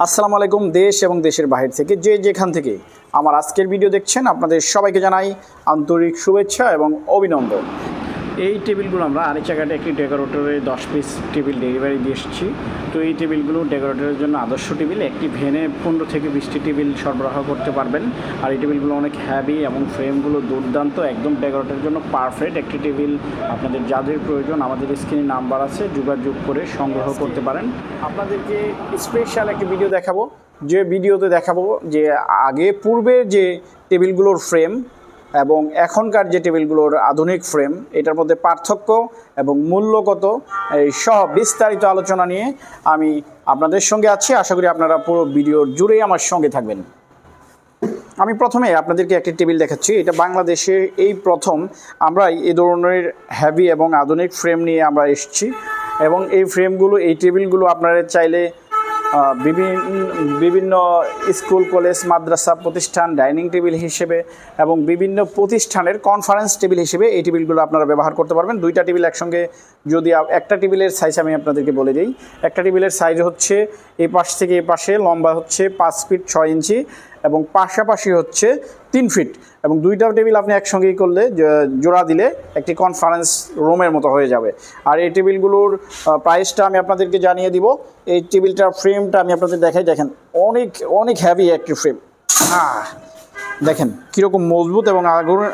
আসসালামু আলাইকুম। দেশ এবং দেশের বাইরে থেকে যে যেখান থেকে আমার আজকের ভিডিও দেখছেন আপনাদের সবাইকে জানাই আন্তরিক শুভেচ্ছা এবং অভিনন্দন। এই টেবিলগুলো আমরা আরিচাঘাটে একটি ডেকোরেটরে 10 পিস টেবিল ডেলিভারি দিয়ে এসেছি। তো এই টেবিলগুলো ডেকোরেটরের জন্য আদর্শ টেবিল। একটি ভ্যানে 15 থেকে 20টি টেবিল সরবরাহ করতে পারবেন। আর এই টেবিলগুলো অনেক হ্যাভি এবং ফ্রেমগুলো দুর্দান্ত, একদম ডেকোরেটরের জন্য পারফেক্ট একটি টেবিল। আপনাদের যাদের প্রয়োজন আমাদের স্ক্রিনে নাম্বার আছে, যোগাযোগ করে সংগ্রহ করতে পারেন। আপনাদেরকে স্পেশাল একটি ভিডিও দেখাবো, যে ভিডিওতে দেখাবো যে পূর্বের যে টেবিলগুলোর ফ্রেম এবং এখনকার যে টেবিলগুলোর আধুনিক ফ্রেম, এটার মধ্যে পার্থক্য এবং মূল্যগত এই সব বিস্তারিত আলোচনা নিয়ে আমি আপনাদের সঙ্গে আছি। আশা করি আপনারা পুরো ভিডিও জুড়েই আমার সঙ্গে থাকবেন। আমি প্রথমে আপনাদেরকে একটি টেবিল দেখাচ্ছি। এটা বাংলাদেশে এই প্রথম আমরা এই ধরনের হ্যাভি এবং আধুনিক ফ্রেম নিয়ে আমরা এসেছি। এবং এই ফ্রেমগুলো, এই টেবিলগুলো আপনারা চাইলে বিভিন্ন স্কুল, কলেজ, মাদ্রাসা প্রতিষ্ঠান ডাইনিং টেবিল হিসেবে এবং বিভিন্ন প্রতিষ্ঠানের কনফারেন্স টেবিল হিসেবে এই টেবিলগুলো আপনারা ব্যবহার করতে পারবেন। দুইটা টেবিল একসঙ্গে, যদি একটা টেবিলের সাইজ আমি আপনাদেরকে বলে দিই, একটা টেবিলের সাইজ হচ্ছে এই পাশ থেকে এই পাশে লম্বা হচ্ছে 5 ফিট 6 ইঞ্চি এবং পাশাপাশি হচ্ছে 3 ফিট, এবং দুইটা টেবিল আপনি একসঙ্গেই করলে জোড়া দিলে একটি কনফারেন্স রুমের মতো হয়ে যাবে। আর এই টেবিলগুলোর প্রাইসটা আমি আপনাদেরকে জানিয়ে দিব। এই টেবিলটার ফ্রেমটা আমি আপনাদের দেখাই, দেখেন অনেক অনেক হ্যাভি একটি ফ্রেম। দেখেন কীরকম মজবুত এবং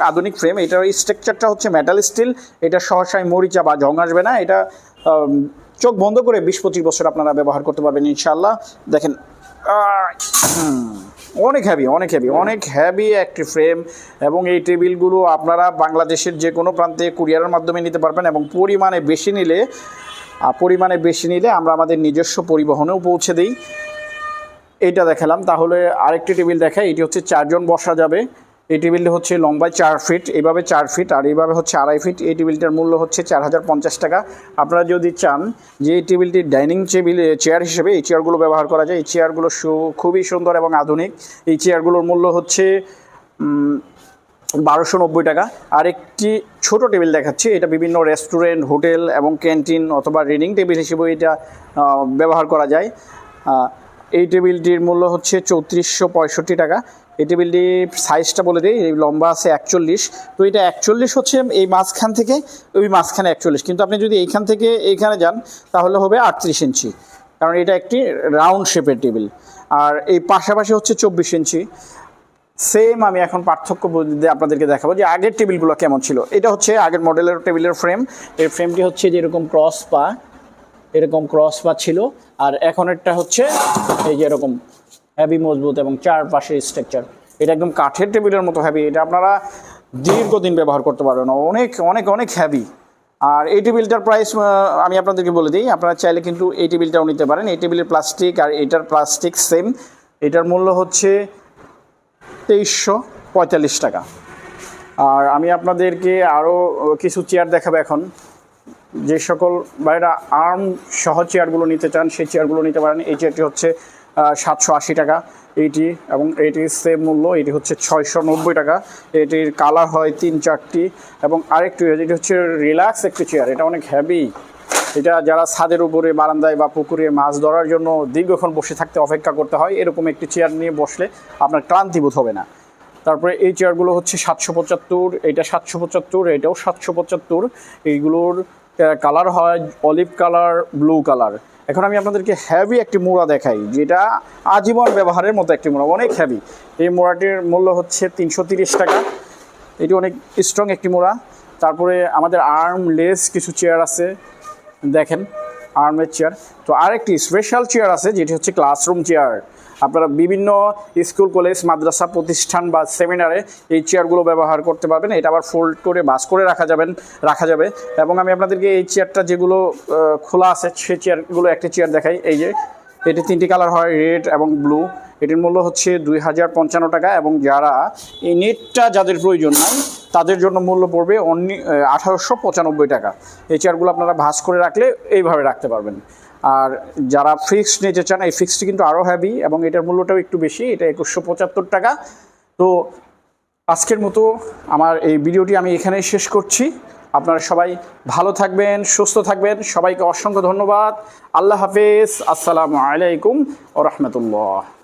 আধুনিক ফ্রেম। এটার স্ট্রাকচারটা হচ্ছে মেটাল স্টিল। এটা সহসায় মরিচা বা জং আসবে না। এটা চোখ বন্ধ করে 20-25 বছর আপনারা ব্যবহার করতে পারবেন ইনশাল্লাহ। দেখেন অনেক হ্যাভি একটি ফ্রেম। এবং এই টেবিলগুলো আপনারা বাংলাদেশের যে কোনো প্রান্তে কুরিয়ারের মাধ্যমে নিতে পারবেন, এবং পরিমাণে বেশি নিলে আমরা আমাদের নিজস্ব পরিবহনেও পৌঁছে দিই। এইটা দেখালাম, তাহলে আরেকটি টেবিল দেখাই। এটি হচ্ছে 4 জন বসা যাবে। এই টেবিলটা হচ্ছে লম্বায় 4 ফিট, এইভাবে 4 ফিট আর এইভাবে হচ্ছে 2.5 ফিট। এই টেবিলটার মূল্য হচ্ছে 4050 টাকা। আপনারা যদি চান যে এই টেবিলটি ডাইনিং চেয়ার হিসেবে এই চেয়ারগুলো ব্যবহার করা যায়, এই চেয়ারগুলো খুবই সুন্দর এবং আধুনিক। এই চেয়ারগুলোর মূল্য হচ্ছে 1290 টাকা। আর একটি ছোট টেবিল দেখাচ্ছি। এটা বিভিন্ন রেস্টুরেন্ট, হোটেল এবং ক্যান্টিন অথবা রিডিং টেবিল হিসেবে এটা ব্যবহার করা যায়। এই টেবিলটির মূল্য হচ্ছে 3465 টাকা। এই টেবিলটির সাইজটা বলে দিই, এই লম্বা আছে 41। তো এটা 41 হচ্ছে এই মাঝখান থেকে ওই মাঝখানে 41, কিন্তু আপনি যদি এইখান থেকে এইখানে যান তাহলে হবে 38 ইঞ্চি, কারণ এটা একটি রাউন্ড শেপের টেবিল। আর এই পাশাপাশি হচ্ছে 24 ইঞ্চি। সেম আমি এখন পার্থক্য আপনাদেরকে দেখাবো যে আগের টেবিলগুলো কেমন ছিল। এটা হচ্ছে আগের মডেলের টেবিলের ফ্রেম। এই ফ্রেমটি হচ্ছে যে এরকম ক্রস পা ছিল, আর এখনেরটা হচ্ছে এই যে এরকম হ্যাভি মজবুত এবং চারপাশে স্ট্রাকচার। এটা একদম কাঠের টেবিলের মতো হ্যাভি। এটা আপনারা দীর্ঘদিন ব্যবহার করতে পারবেন, অনেক হ্যাভি। আর এই টেবিলটার প্রাইস আমি আপনাদেরকে বলে দিই, আপনারা চাইলে কিন্তু এই টেবিলটাও নিতে পারেন। এই টেবিলের প্লাস্টিক আর এটার প্লাস্টিক সেম। এটার মূল্য হচ্ছে 2345 টাকা। আর আমি আপনাদেরকে আরও কিছু চেয়ার দেখাবো এখন। যে সকল ভাইরা আর্ম সহ চেয়ারগুলো নিতে চান সেই চেয়ারগুলো নিতে পারেন। এই চেয়ারটি হচ্ছে 780 টাকা এইটি, এবং এইটির সেম মূল্য। এটি হচ্ছে 690 টাকা। এটির কালার হয় 3-4টি। এবং আরেকটি যেটি হচ্ছে রিল্যাক্স একটি চেয়ার, এটা অনেক হ্যাভি। এটা যারা ছাদের উপরে, বারান্দায় বা পুকুরে মাছ ধরার জন্য দীর্ঘক্ষণ বসে থাকতে অপেক্ষা করতে হয়, এরকম একটি চেয়ার নিয়ে বসলে আপনার ক্লান্তিবোধ হবে না। তারপরে এই চেয়ারগুলো হচ্ছে 775, এটা 775, এটাও 775। এইগুলোর কালার হয় অলিভ কালার, ব্লু কালার। এখন আমি আপনাদেরকে হ্যাভি একটি মোড়া দেখাই, যেটা আজীবন ব্যবহারের মতো একটি মোড়া, অনেক হ্যাভি। এই মোড়াটির মূল্য হচ্ছে 330 টাকা। এটি অনেক স্ট্রং একটি মোড়া। তারপরে আমাদের আর্মলেস কিছু চেয়ার আছে, দেখেন আর্মের চেয়ার। তো আরেকটি স্পেশাল চেয়ার আছে যেটি হচ্ছে ক্লাসরুম চেয়ার। আপনারা বিভিন্ন স্কুল, কলেজ, মাদ্রাসা প্রতিষ্ঠান বা সেমিনারে এই চেয়ারগুলো ব্যবহার করতে পারবেন। এটা আবার ফোল্ড করে বাস করে রাখা যাবে। এবং আমি আপনাদেরকে এই চেয়ারটা যেগুলো খোলা আছে সেই চেয়ারগুলো একটি চেয়ার দেখাই। এই যে এটি 3টি কালার হয়, রেড এবং ব্লু। এটির মূল্য হচ্ছে 2055 টাকা। এবং যারা এই নেটটা যাদের প্রয়োজন নাই তাদের জন্য মূল্য পড়বে 1895 টাকা। এই চেয়ারগুলো আপনারা ভাঁজ করে রাখলে এইভাবে রাখতে পারবেন। আর যারা ফিক্সড নিতে চান, এই ফিক্সডটি কিন্তু আরও হ্যাভি এবং এটার মূল্যটাও একটু বেশি, এটা 2175 টাকা। তো আজকের মতো আমার এই ভিডিওটি আমি এখানেই শেষ করছি। আপনারা সবাই ভালো থাকবেন, সুস্থ থাকবেন। সবাইকে অসংখ্য ধন্যবাদ। আল্লাহ হাফেজ। আসসালামু আলাইকুম ওয়া রাহমাতুল্লাহ।